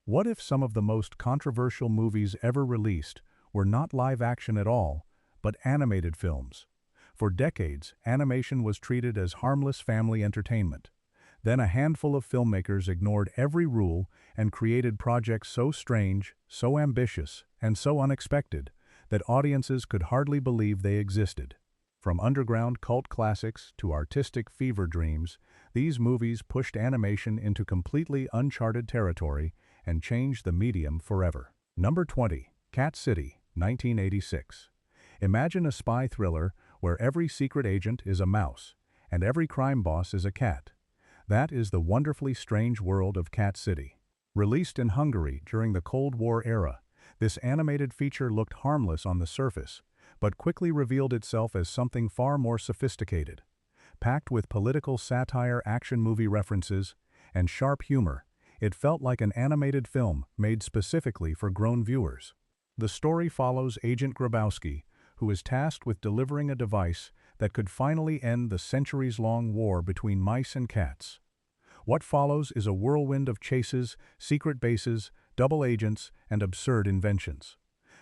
What if some of the most controversial movies ever released were not live action at all, but animated films? For decades, animation was treated as harmless family entertainment. Then a handful of filmmakers ignored every rule and created projects so strange, so ambitious, and so unexpected that audiences could hardly believe they existed. From underground cult classics to artistic fever dreams, these movies pushed animation into completely uncharted territory and changed the medium forever. Number 20. Cat City, 1986. Imagine a spy thriller where every secret agent is a mouse and every crime boss is a cat. That is the wonderfully strange world of Cat City. Released in Hungary during the Cold War era, this animated feature looked harmless on the surface, but quickly revealed itself as something far more sophisticated. Packed with political satire, action movie references, and sharp humor, it felt like an animated film made specifically for grown viewers. The story follows Agent Grabowski, who is tasked with delivering a device that could finally end the centuries-long war between mice and cats. What follows is a whirlwind of chases, secret bases, double agents, and absurd inventions.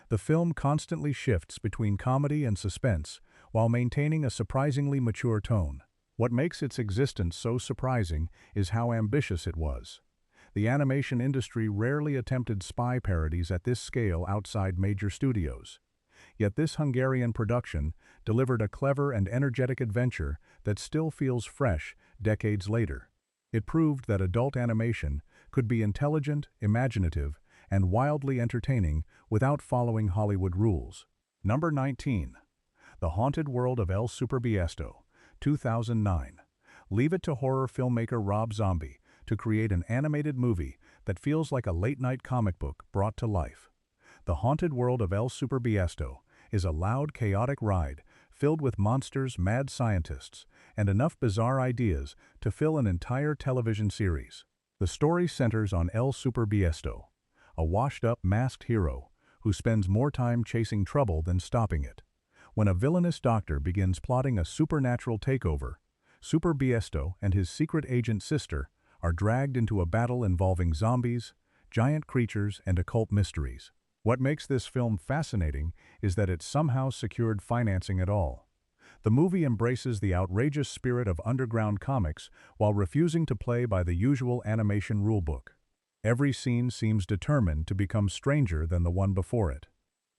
The film constantly shifts between comedy and suspense while maintaining a surprisingly mature tone. What makes its existence so surprising is how ambitious it was. The animation industry rarely attempted spy parodies at this scale outside major studios. Yet this Hungarian production delivered a clever and energetic adventure that still feels fresh decades later. It proved that adult animation could be intelligent, imaginative, and wildly entertaining without following Hollywood rules. Number 19. The Haunted World of El Superbiesto, 2009. Leave it to horror filmmaker Rob Zombie to create an animated movie that feels like a late-night comic book brought to life. The Haunted World of El Superbiesto is a loud, chaotic ride filled with monsters, mad scientists, and enough bizarre ideas to fill an entire television series. The story centers on El Superbiesto, a washed-up masked hero who spends more time chasing trouble than stopping it. When a villainous doctor begins plotting a supernatural takeover, Superbiesto and his secret agent sister are dragged into a battle involving zombies, giant creatures, and occult mysteries. What makes this film fascinating is that it somehow secured financing at all. The movie embraces the outrageous spirit of underground comics while refusing to play by the usual animation rulebook. Every scene seems determined to become stranger than the one before it.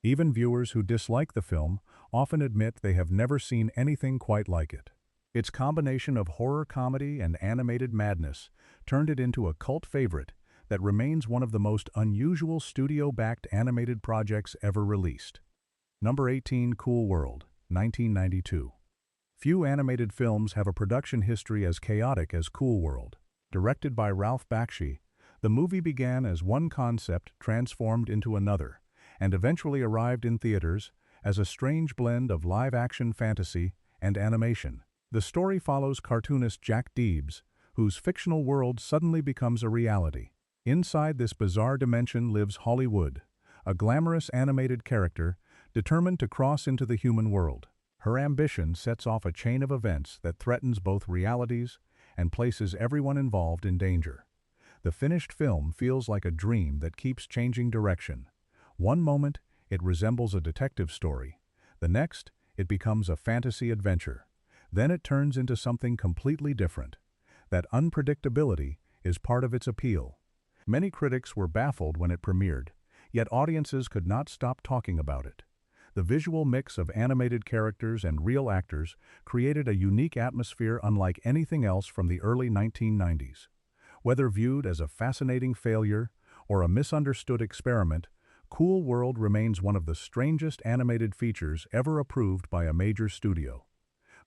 Even viewers who dislike the film often admit they have never seen anything quite like it. Its combination of horror comedy and animated madness turned it into a cult favorite that remains one of the most unusual studio-backed animated projects ever released. Number 18. Cool World, 1992. Few animated films have a production history as chaotic as Cool World. Directed by Ralph Bakshi, the movie began as one concept transformed into another, and eventually arrived in theaters as a strange blend of live-action fantasy and animation. The story follows cartoonist Jack Deebs, whose fictional world suddenly becomes a reality. Inside this bizarre dimension lives Hollywood, a glamorous animated character determined to cross into the human world. Her ambition sets off a chain of events that threatens both realities and places everyone involved in danger. The finished film feels like a dream that keeps changing direction. One moment, it resembles a detective story. The next, it becomes a fantasy adventure. Then it turns into something completely different. That unpredictability is part of its appeal. Many critics were baffled when it premiered, yet audiences could not stop talking about it. The visual mix of animated characters and real actors created a unique atmosphere unlike anything else from the early 1990s. Whether viewed as a fascinating failure or a misunderstood experiment, Cool World remains one of the strangest animated features ever approved by a major studio.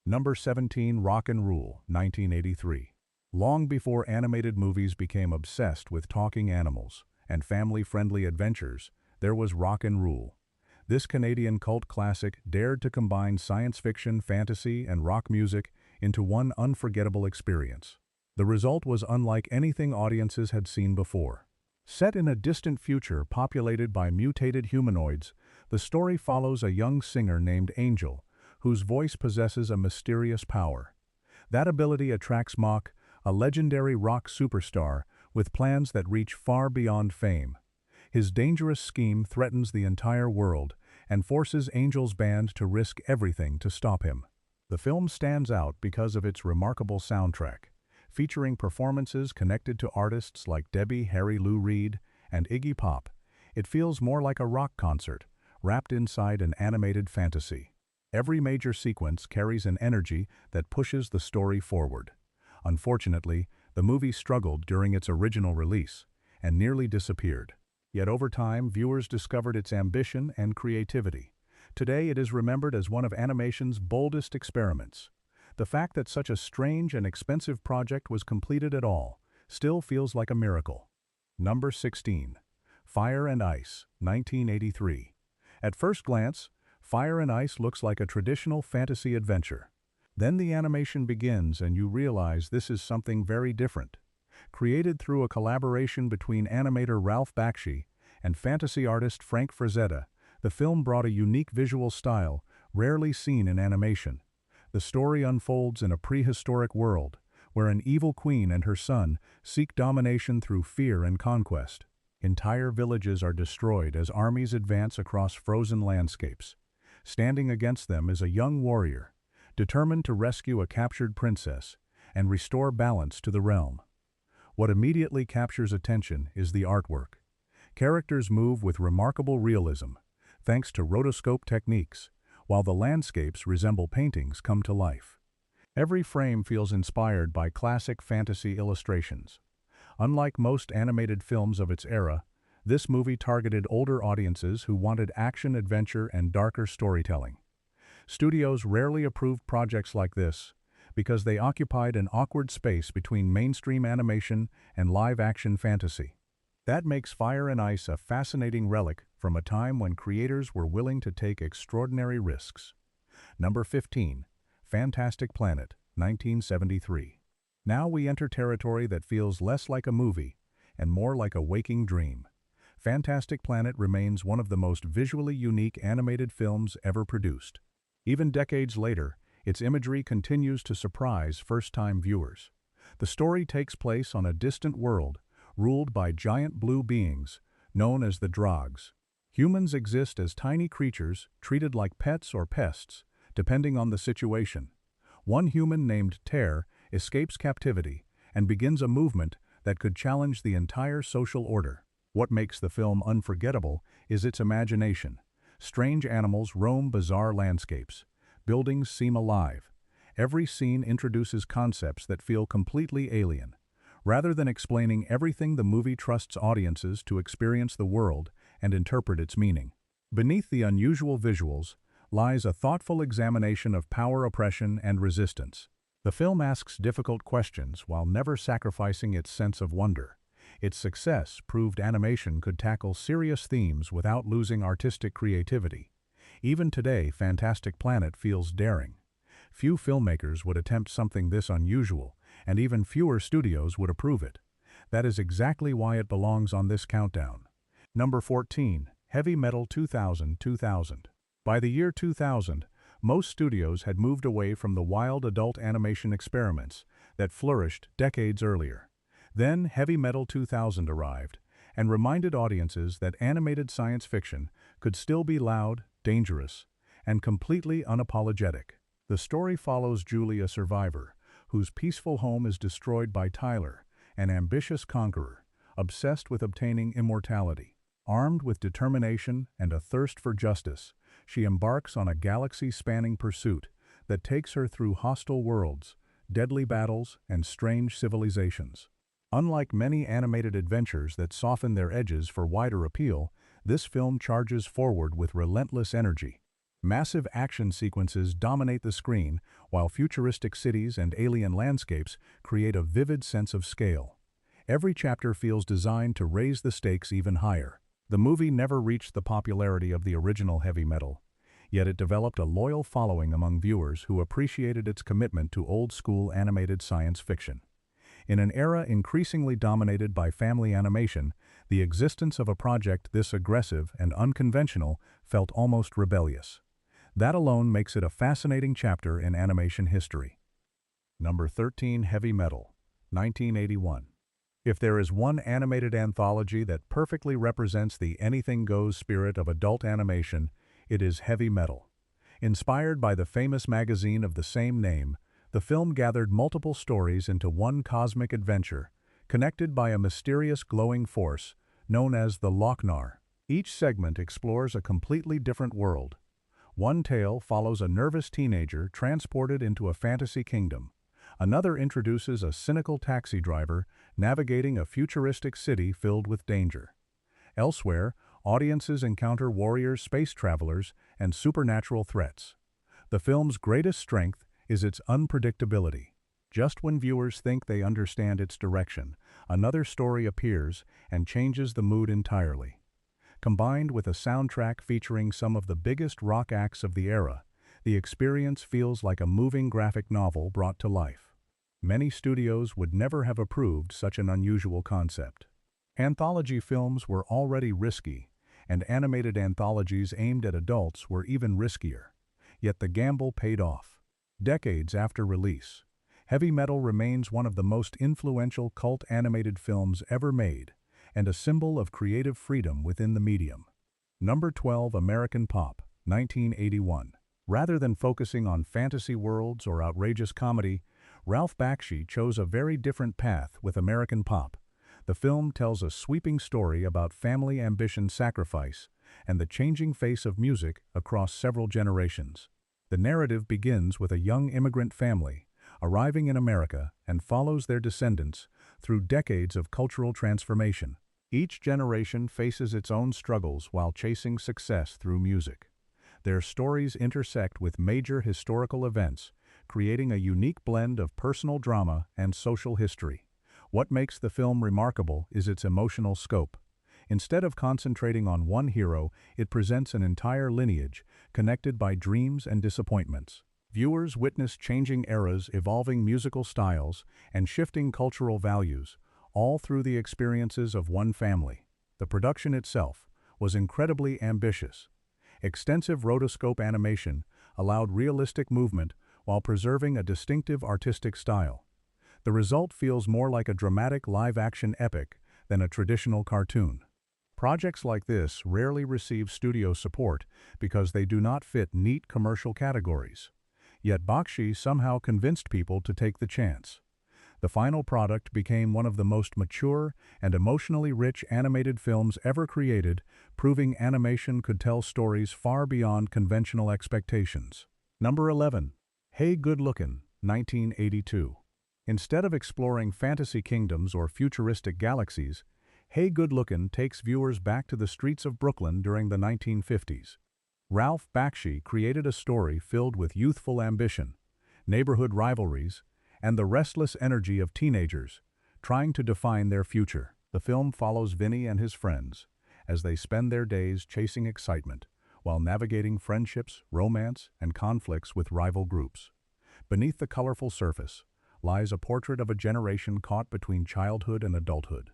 Number 17. Rock and Rule, 1983. Long before animated movies became obsessed with talking animals and family-friendly adventures, there was Rock and Rule. This Canadian cult classic dared to combine science fiction, fantasy, and rock music into one unforgettable experience. The result was unlike anything audiences had seen before. Set in a distant future populated by mutated humanoids, the story follows a young singer named Angel, whose voice possesses a mysterious power. That ability attracts Mock, a legendary rock superstar with plans that reach far beyond fame. His dangerous scheme threatens the entire world and forces Angel's band to risk everything to stop him. The film stands out because of its remarkable soundtrack, featuring performances connected to artists like Debbie Harry Lou Reed and Iggy Pop. It feels more like a rock concert, wrapped inside an animated fantasy. Every major sequence carries an energy that pushes the story forward. Unfortunately, the movie struggled during its original release and nearly disappeared. Yet over time, viewers discovered its ambition and creativity. Today, it is remembered as one of animation's boldest experiments. The fact that such a strange and expensive project was completed at all still feels like a miracle. Number 16. Fire and Ice, 1983. At first glance, Fire and Ice looks like a traditional fantasy adventure. Then the animation begins and you realize this is something very different. Created through a collaboration between animator Ralph Bakshi and fantasy artist Frank Frazetta, the film brought a unique visual style rarely seen in animation. The story unfolds in a prehistoric world, where an evil queen and her son seek domination through fear and conquest. Entire villages are destroyed as armies advance across frozen landscapes. Standing against them is a young warrior, determined to rescue a captured princess and restore balance to the realm. What immediately captures attention is the artwork. Characters move with remarkable realism, thanks to rotoscope techniques, while the landscapes resemble paintings come to life. Every frame feels inspired by classic fantasy illustrations. Unlike most animated films of its era, this movie targeted older audiences who wanted action, adventure, and darker storytelling. Studios rarely approved projects like this because they occupied an awkward space between mainstream animation and live-action fantasy. That makes Fire and Ice a fascinating relic from a time when creators were willing to take extraordinary risks. Number 15. Fantastic Planet, 1973. Now we enter territory that feels less like a movie and more like a waking dream. Fantastic Planet remains one of the most visually unique animated films ever produced. Even decades later, its imagery continues to surprise first-time viewers. The story takes place on a distant world, ruled by giant blue beings, known as the Drogs. Humans exist as tiny creatures, treated like pets or pests, depending on the situation. One human named Ter escapes captivity and begins a movement that could challenge the entire social order. What makes the film unforgettable is its imagination. Strange animals roam bizarre landscapes. Buildings seem alive. Every scene introduces concepts that feel completely alien. Rather than explaining everything, the movie trusts audiences to experience the world and interpret its meaning. Beneath the unusual visuals lies a thoughtful examination of power, oppression, and resistance. The film asks difficult questions while never sacrificing its sense of wonder. Its success proved animation could tackle serious themes without losing artistic creativity. Even today, Fantastic Planet feels daring. Few filmmakers would attempt something this unusual, and even fewer studios would approve it. That is exactly why it belongs on this countdown. Number 14. Heavy Metal 2000. By the year 2000, most studios had moved away from the wild adult animation experiments that flourished decades earlier. Then Heavy Metal 2000 arrived and reminded audiences that animated science fiction could still be loud, dangerous, and completely unapologetic. The story follows Julie, a survivor, whose peaceful home is destroyed by Tyler, an ambitious conqueror, obsessed with obtaining immortality. Armed with determination and a thirst for justice, she embarks on a galaxy-spanning pursuit that takes her through hostile worlds, deadly battles, and strange civilizations. Unlike many animated adventures that soften their edges for wider appeal, this film charges forward with relentless energy. Massive action sequences dominate the screen, while futuristic cities and alien landscapes create a vivid sense of scale. Every chapter feels designed to raise the stakes even higher. The movie never reached the popularity of the original Heavy Metal, yet it developed a loyal following among viewers who appreciated its commitment to old-school animated science fiction. In an era increasingly dominated by family animation, the existence of a project this aggressive and unconventional felt almost rebellious. That alone makes it a fascinating chapter in animation history. Number 13. Heavy Metal, 1981. If there is one animated anthology that perfectly represents the anything-goes spirit of adult animation, it is Heavy Metal. Inspired by the famous magazine of the same name, the film gathered multiple stories into one cosmic adventure, connected by a mysterious glowing force known as the Lochnar. Each segment explores a completely different world. One tale follows a nervous teenager transported into a fantasy kingdom. Another introduces a cynical taxi driver navigating a futuristic city filled with danger. Elsewhere, audiences encounter warriors, space travelers, and supernatural threats. The film's greatest strength is its unpredictability. Just when viewers think they understand its direction, another story appears and changes the mood entirely. Combined with a soundtrack featuring some of the biggest rock acts of the era, the experience feels like a moving graphic novel brought to life. Many studios would never have approved such an unusual concept. Anthology films were already risky, and animated anthologies aimed at adults were even riskier. Yet the gamble paid off. Decades after release, Heavy Metal remains one of the most influential cult animated films ever made, and a symbol of creative freedom within the medium. Number 12, American Pop, 1981. Rather than focusing on fantasy worlds or outrageous comedy, Ralph Bakshi chose a very different path with American Pop. The film tells a sweeping story about family ambition, sacrifice, and the changing face of music across several generations. The narrative begins with a young immigrant family arriving in America and follows their descendants through decades of cultural transformation. Each generation faces its own struggles while chasing success through music. Their stories intersect with major historical events, creating a unique blend of personal drama and social history. What makes the film remarkable is its emotional scope. Instead of concentrating on one hero, it presents an entire lineage, connected by dreams and disappointments. Viewers witness changing eras, evolving musical styles, and shifting cultural values, all through the experiences of one family. The production itself was incredibly ambitious. Extensive rotoscope animation allowed realistic movement while preserving a distinctive artistic style. The result feels more like a dramatic live-action epic than a traditional cartoon. Projects like this rarely receive studio support because they do not fit neat commercial categories. Yet Bakshi somehow convinced people to take the chance. The final product became one of the most mature and emotionally rich animated films ever created, proving animation could tell stories far beyond conventional expectations. Number 11. Hey Good Lookin', 1982. Instead of exploring fantasy kingdoms or futuristic galaxies, Hey Good Lookin' takes viewers back to the streets of Brooklyn during the 1950s. Ralph Bakshi created a story filled with youthful ambition, neighborhood rivalries, and the restless energy of teenagers trying to define their future. The film follows Vinny and his friends as they spend their days chasing excitement while navigating friendships, romance, and conflicts with rival groups. Beneath the colorful surface lies a portrait of a generation caught between childhood and adulthood.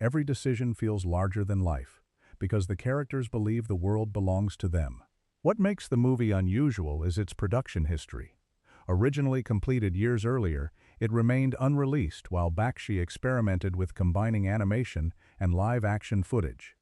Every decision feels larger than life because the characters believe the world belongs to them. What makes the movie unusual is its production history. Originally completed years earlier, it remained unreleased while Bakshi experimented with combining animation and live-action footage.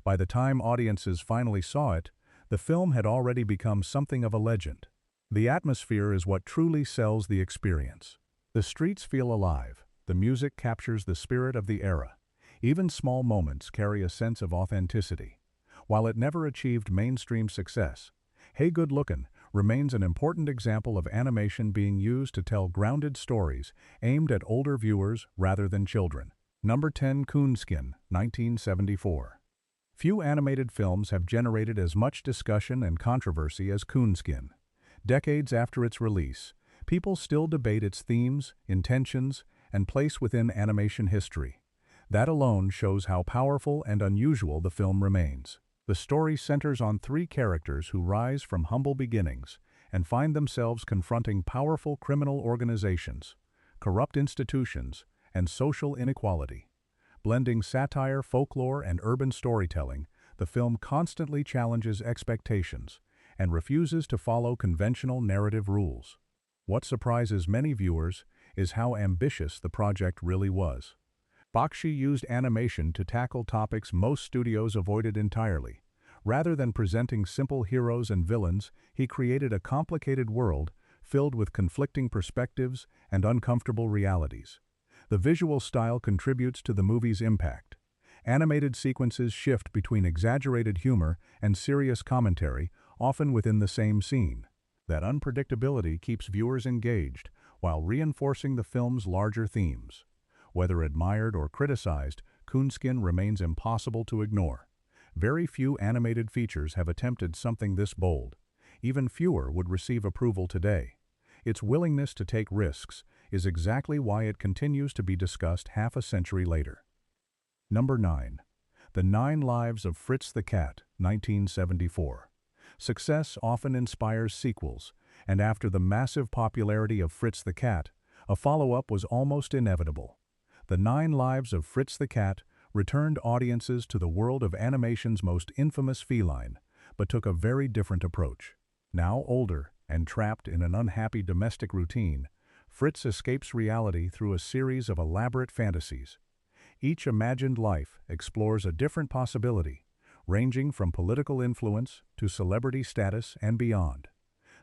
By the time audiences finally saw it, the film had already become something of a legend. The atmosphere is what truly sells the experience. The streets feel alive, the music captures the spirit of the era. Even small moments carry a sense of authenticity. While it never achieved mainstream success, Hey Good Lookin' remains an important example of animation being used to tell grounded stories aimed at older viewers rather than children. Number 10, Coonskin, 1974. Few animated films have generated as much discussion and controversy as Coonskin. Decades after its release, people still debate its themes, intentions, and place within animation history. That alone shows how powerful and unusual the film remains. The story centers on three characters who rise from humble beginnings and find themselves confronting powerful criminal organizations, corrupt institutions, and social inequality. Blending satire, folklore, and urban storytelling, the film constantly challenges expectations and refuses to follow conventional narrative rules. What surprises many viewers is how ambitious the project really was. Bakshi used animation to tackle topics most studios avoided entirely. Rather than presenting simple heroes and villains, he created a complicated world filled with conflicting perspectives and uncomfortable realities. The visual style contributes to the movie's impact. Animated sequences shift between exaggerated humor and serious commentary, often within the same scene. That unpredictability keeps viewers engaged while reinforcing the film's larger themes. Whether admired or criticized, Coonskin remains impossible to ignore. Very few animated features have attempted something this bold. Even fewer would receive approval today. Its willingness to take risks is exactly why it continues to be discussed half a century later. Number 9. The 9 Lives of Fritz the Cat, 1974. Success often inspires sequels, and after the massive popularity of Fritz the Cat, a follow-up was almost inevitable. The 9 Lives of Fritz the Cat returned audiences to the world of animation's most infamous feline, but took a very different approach. Now older and trapped in an unhappy domestic routine, Fritz escapes reality through a series of elaborate fantasies. Each imagined life explores a different possibility, ranging from political influence to celebrity status and beyond.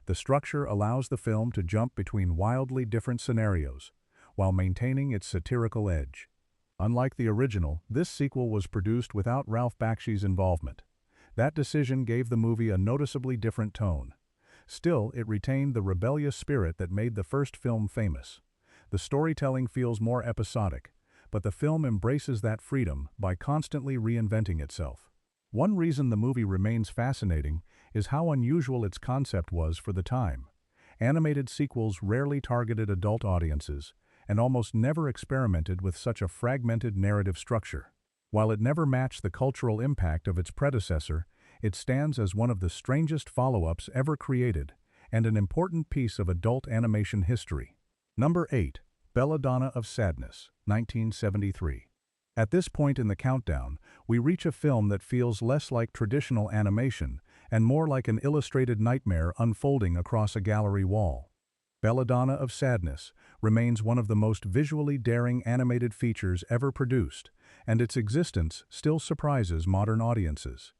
The structure allows the film to jump between wildly different scenarios, while maintaining its satirical edge. Unlike the original, this sequel was produced without Ralph Bakshi's involvement. That decision gave the movie a noticeably different tone. Still, it retained the rebellious spirit that made the first film famous. The storytelling feels more episodic, but the film embraces that freedom by constantly reinventing itself. One reason the movie remains fascinating is how unusual its concept was for the time. Animated sequels rarely targeted adult audiences, and almost never experimented with such a fragmented narrative structure. While it never matched the cultural impact of its predecessor, it stands as one of the strangest follow-ups ever created, and an important piece of adult animation history. Number 8. Belladonna of Sadness, 1973. At this point in the countdown, we reach a film that feels less like traditional animation and more like an illustrated nightmare unfolding across a gallery wall. Belladonna of Sadness remains one of the most visually daring animated features ever produced, and its existence still surprises modern audiences.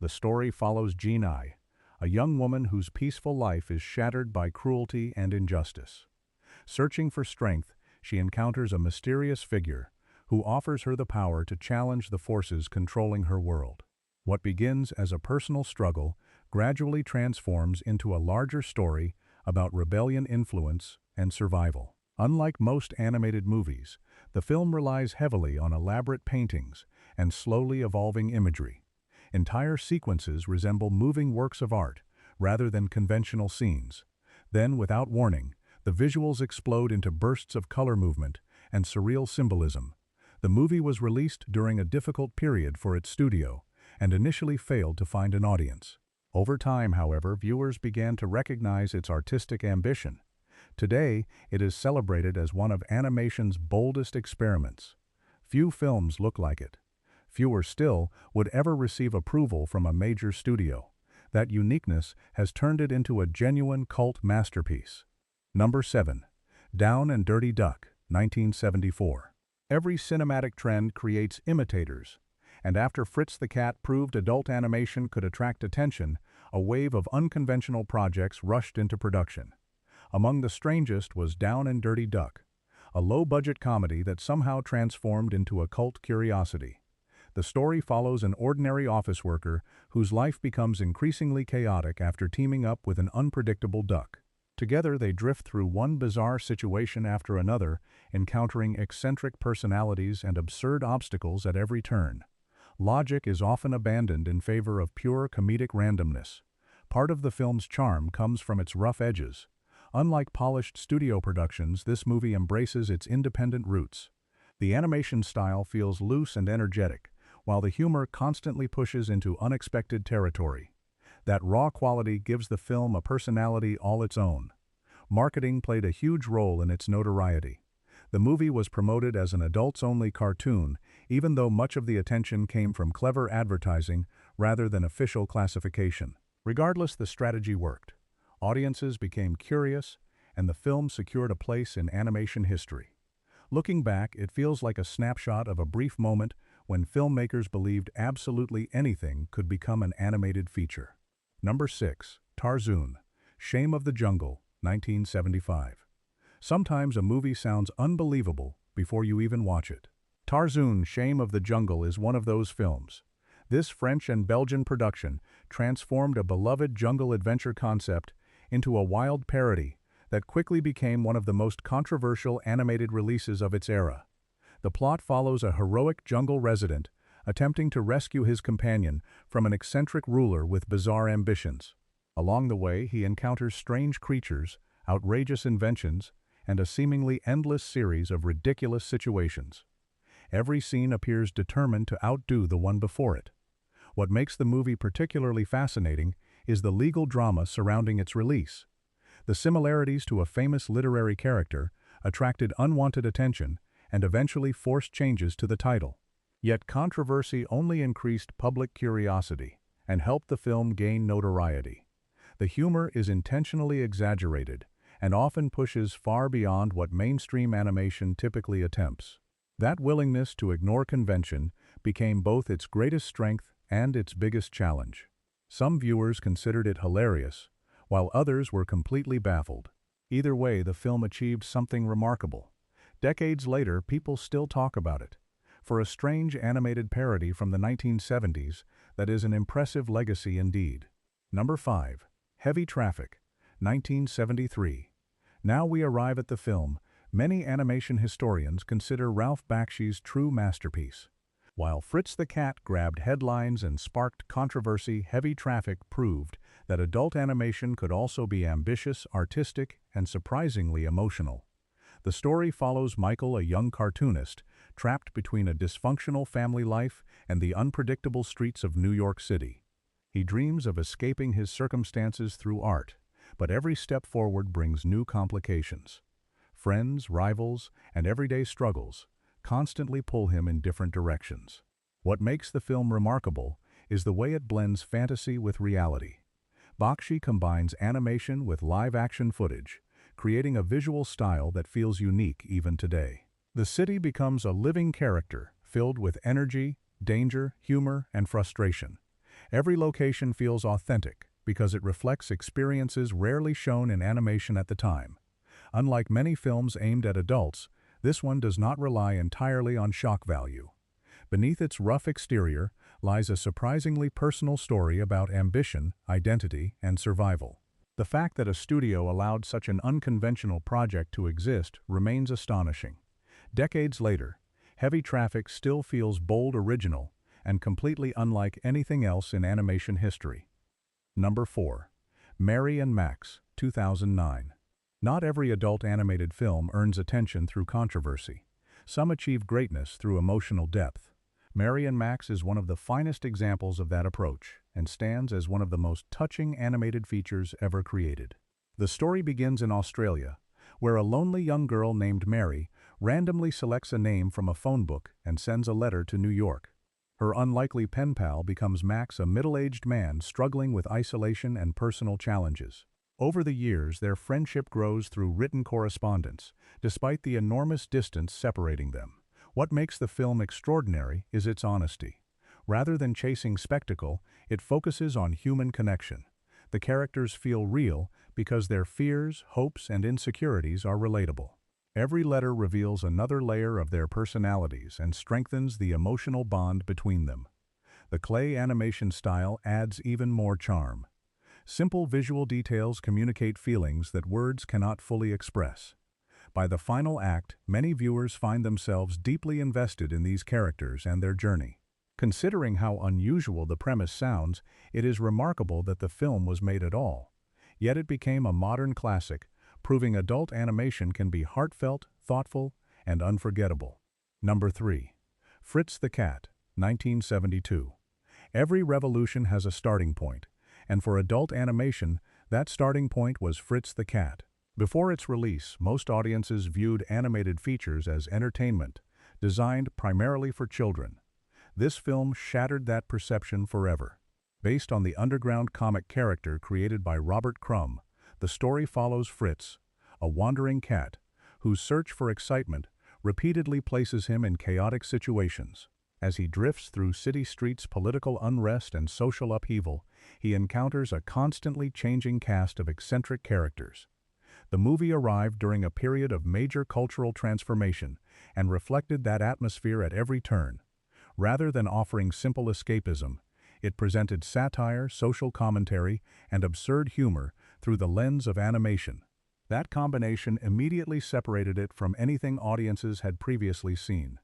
The story follows Jean-I, a young woman whose peaceful life is shattered by cruelty and injustice. Searching for strength, she encounters a mysterious figure who offers her the power to challenge the forces controlling her world. What begins as a personal struggle gradually transforms into a larger story about rebellion, influence, and survival. Unlike most animated movies, the film relies heavily on elaborate paintings and slowly evolving imagery. Entire sequences resemble moving works of art rather than conventional scenes. Then, without warning, the visuals explode into bursts of color movement and surreal symbolism. The movie was released during a difficult period for its studio and initially failed to find an audience. Over time, however, viewers began to recognize its artistic ambition. Today, it is celebrated as one of animation's boldest experiments. Few films look like it. Fewer still would ever receive approval from a major studio. That uniqueness has turned it into a genuine cult masterpiece. Number 7. Down and Dirty Duck, 1974. Every cinematic trend creates imitators, and after Fritz the Cat proved adult animation could attract attention, a wave of unconventional projects rushed into production. Among the strangest was Down and Dirty Duck, a low-budget comedy that somehow transformed into a cult curiosity. The story follows an ordinary office worker whose life becomes increasingly chaotic after teaming up with an unpredictable duck. Together they drift through one bizarre situation after another, encountering eccentric personalities and absurd obstacles at every turn. Logic is often abandoned in favor of pure comedic randomness. Part of the film's charm comes from its rough edges. Unlike polished studio productions, this movie embraces its independent roots. The animation style feels loose and energetic, while the humor constantly pushes into unexpected territory. That raw quality gives the film a personality all its own. Marketing played a huge role in its notoriety. The movie was promoted as an adults-only cartoon, even though much of the attention came from clever advertising rather than official classification. Regardless, the strategy worked. Audiences became curious, and the film secured a place in animation history. Looking back, it feels like a snapshot of a brief moment when filmmakers believed absolutely anything could become an animated feature. Number 6. Tarzan, Shame of the Jungle, 1975. Sometimes a movie sounds unbelievable before you even watch it. Tarzan, Shame of the Jungle is one of those films. This French and Belgian production transformed a beloved jungle adventure concept into a wild parody that quickly became one of the most controversial animated releases of its era. The plot follows a heroic jungle resident attempting to rescue his companion from an eccentric ruler with bizarre ambitions. Along the way, he encounters strange creatures, outrageous inventions, and a seemingly endless series of ridiculous situations. Every scene appears determined to outdo the one before it. What makes the movie particularly fascinating is the legal drama surrounding its release. The similarities to a famous literary character attracted unwanted attention and eventually forced changes to the title. Yet controversy only increased public curiosity and helped the film gain notoriety. The humor is intentionally exaggerated and often pushes far beyond what mainstream animation typically attempts. That willingness to ignore convention became both its greatest strength and its biggest challenge. Some viewers considered it hilarious, while others were completely baffled. Either way, the film achieved something remarkable. Decades later, people still talk about it. For a strange animated parody from the 1970s, that is an impressive legacy indeed. Number 5. Heavy Traffic, 1973. Now we arrive at the film many animation historians consider Ralph Bakshi's true masterpiece. While Fritz the Cat grabbed headlines and sparked controversy, Heavy Traffic proved that adult animation could also be ambitious, artistic, and surprisingly emotional. The story follows Michael, a young cartoonist, trapped between a dysfunctional family life and the unpredictable streets of New York City. He dreams of escaping his circumstances through art, but every step forward brings new complications. Friends, rivals, and everyday struggles constantly pull him in different directions. What makes the film remarkable is the way it blends fantasy with reality. Bakshi combines animation with live-action footage, creating a visual style that feels unique even today. The city becomes a living character, filled with energy, danger, humor, and frustration. Every location feels authentic because it reflects experiences rarely shown in animation at the time. Unlike many films aimed at adults, this one does not rely entirely on shock value. Beneath its rough exterior lies a surprisingly personal story about ambition, identity, and survival. The fact that a studio allowed such an unconventional project to exist remains astonishing. Decades later, Heavy Traffic still feels bold, original, and completely unlike anything else in animation history. Number 4. Mary and Max, 2009. Not every adult animated film earns attention through controversy. Some achieve greatness through emotional depth. Mary and Max is one of the finest examples of that approach and stands as one of the most touching animated features ever created. The story begins in Australia, where a lonely young girl named Mary randomly selects a name from a phone book and sends a letter to New York. Her unlikely pen pal becomes Max, a middle-aged man struggling with isolation and personal challenges. Over the years, their friendship grows through written correspondence, despite the enormous distance separating them. What makes the film extraordinary is its honesty. Rather than chasing spectacle, it focuses on human connection. The characters feel real because their fears, hopes, and insecurities are relatable. Every letter reveals another layer of their personalities and strengthens the emotional bond between them. The clay animation style adds even more charm. Simple visual details communicate feelings that words cannot fully express. By the final act, many viewers find themselves deeply invested in these characters and their journey. Considering how unusual the premise sounds, it is remarkable that the film was made at all. Yet it became a modern classic, proving adult animation can be heartfelt, thoughtful, and unforgettable. Number 3. Fritz the Cat, 1972. Every revolution has a starting point, and for adult animation, that starting point was Fritz the Cat. Before its release, most audiences viewed animated features as entertainment, designed primarily for children. This film shattered that perception forever. Based on the underground comic character created by Robert Crumb, the story follows Fritz, a wandering cat, whose search for excitement repeatedly places him in chaotic situations. As he drifts through city streets' political unrest and social upheaval, he encounters a constantly changing cast of eccentric characters. The movie arrived during a period of major cultural transformation and reflected that atmosphere at every turn. Rather than offering simple escapism, it presented satire, social commentary, and absurd humor through the lens of animation. That combination immediately separated it from anything audiences had previously seen.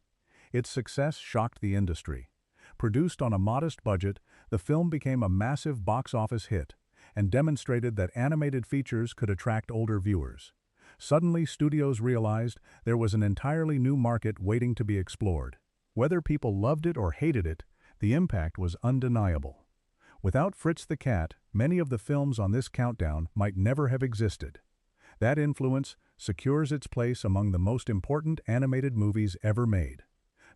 Its success shocked the industry. Produced on a modest budget, the film became a massive box office hit and demonstrated that animated features could attract older viewers. Suddenly, studios realized there was an entirely new market waiting to be explored. Whether people loved it or hated it, the impact was undeniable. Without Fritz the Cat, many of the films on this countdown might never have existed. That influence secures its place among the most important animated movies ever made.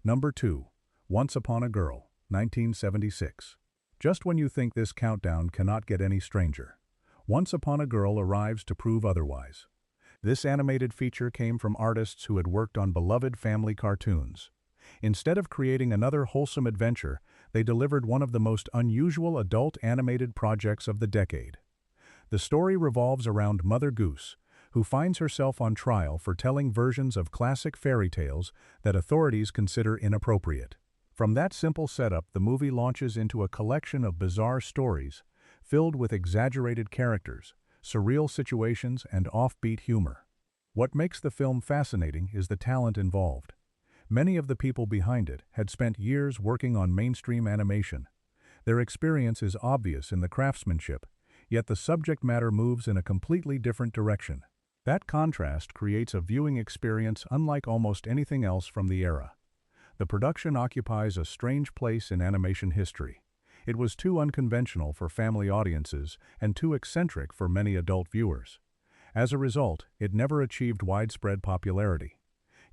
Number 2. Once Upon a Girl, 1976. Just when you think this countdown cannot get any stranger, Once Upon a Girl arrives to prove otherwise. This animated feature came from artists who had worked on beloved family cartoons. Instead of creating another wholesome adventure, they delivered one of the most unusual adult animated projects of the decade. The story revolves around Mother Goose, who finds herself on trial for telling versions of classic fairy tales that authorities consider inappropriate. From that simple setup, the movie launches into a collection of bizarre stories, filled with exaggerated characters, surreal situations, and offbeat humor. What makes the film fascinating is the talent involved. Many of the people behind it had spent years working on mainstream animation. Their experience is obvious in the craftsmanship, yet the subject matter moves in a completely different direction. That contrast creates a viewing experience unlike almost anything else from the era. The production occupies a strange place in animation history. It was too unconventional for family audiences and too eccentric for many adult viewers. As a result, it never achieved widespread popularity.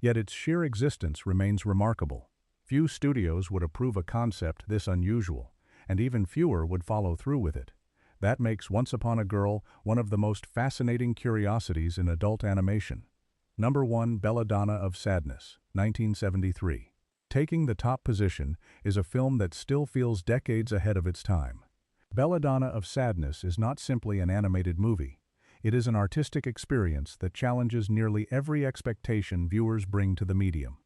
Yet its sheer existence remains remarkable. Few studios would approve a concept this unusual, and even fewer would follow through with it. That makes Once Upon a Girl one of the most fascinating curiosities in adult animation. Number 1. Belladonna of Sadness, 1973. Taking the top position is a film that still feels decades ahead of its time. Belladonna of Sadness is not simply an animated movie. It is an artistic experience that challenges nearly every expectation viewers bring to the medium.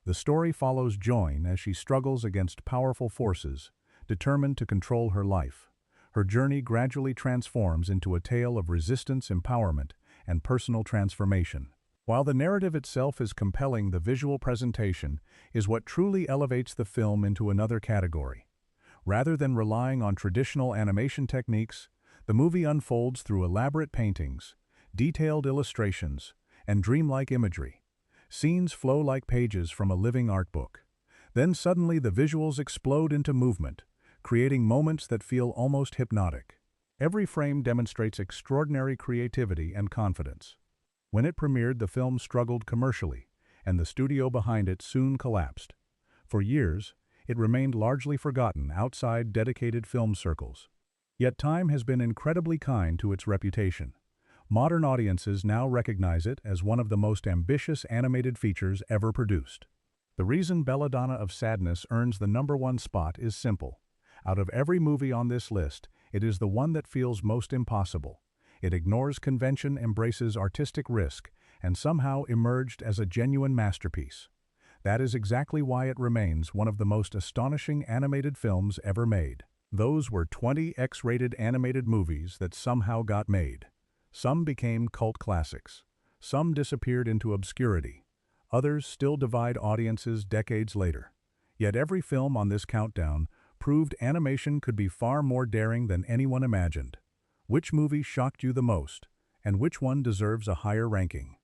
The story follows Joyne as she struggles against powerful forces, determined to control her life. Her journey gradually transforms into a tale of resistance, empowerment, and personal transformation. While the narrative itself is compelling, the visual presentation is what truly elevates the film into another category. Rather than relying on traditional animation techniques, the movie unfolds through elaborate paintings, detailed illustrations, and dreamlike imagery. Scenes flow like pages from a living art book. Then suddenly the visuals explode into movement, creating moments that feel almost hypnotic. Every frame demonstrates extraordinary creativity and confidence. When it premiered, the film struggled commercially, and the studio behind it soon collapsed. For years, it remained largely forgotten outside dedicated film circles. Yet time has been incredibly kind to its reputation. Modern audiences now recognize it as one of the most ambitious animated features ever produced. The reason Belladonna of Sadness earns the number 1 spot is simple. Out of every movie on this list, it is the one that feels most impossible. It ignores convention, embraces artistic risk, and somehow emerged as a genuine masterpiece. That is exactly why it remains one of the most astonishing animated films ever made. Those were 20 X-rated animated movies that somehow got made. Some became cult classics. Some disappeared into obscurity. Others still divide audiences decades later. Yet every film on this countdown proved animation could be far more daring than anyone imagined. Which movie shocked you the most, and which one deserves a higher ranking?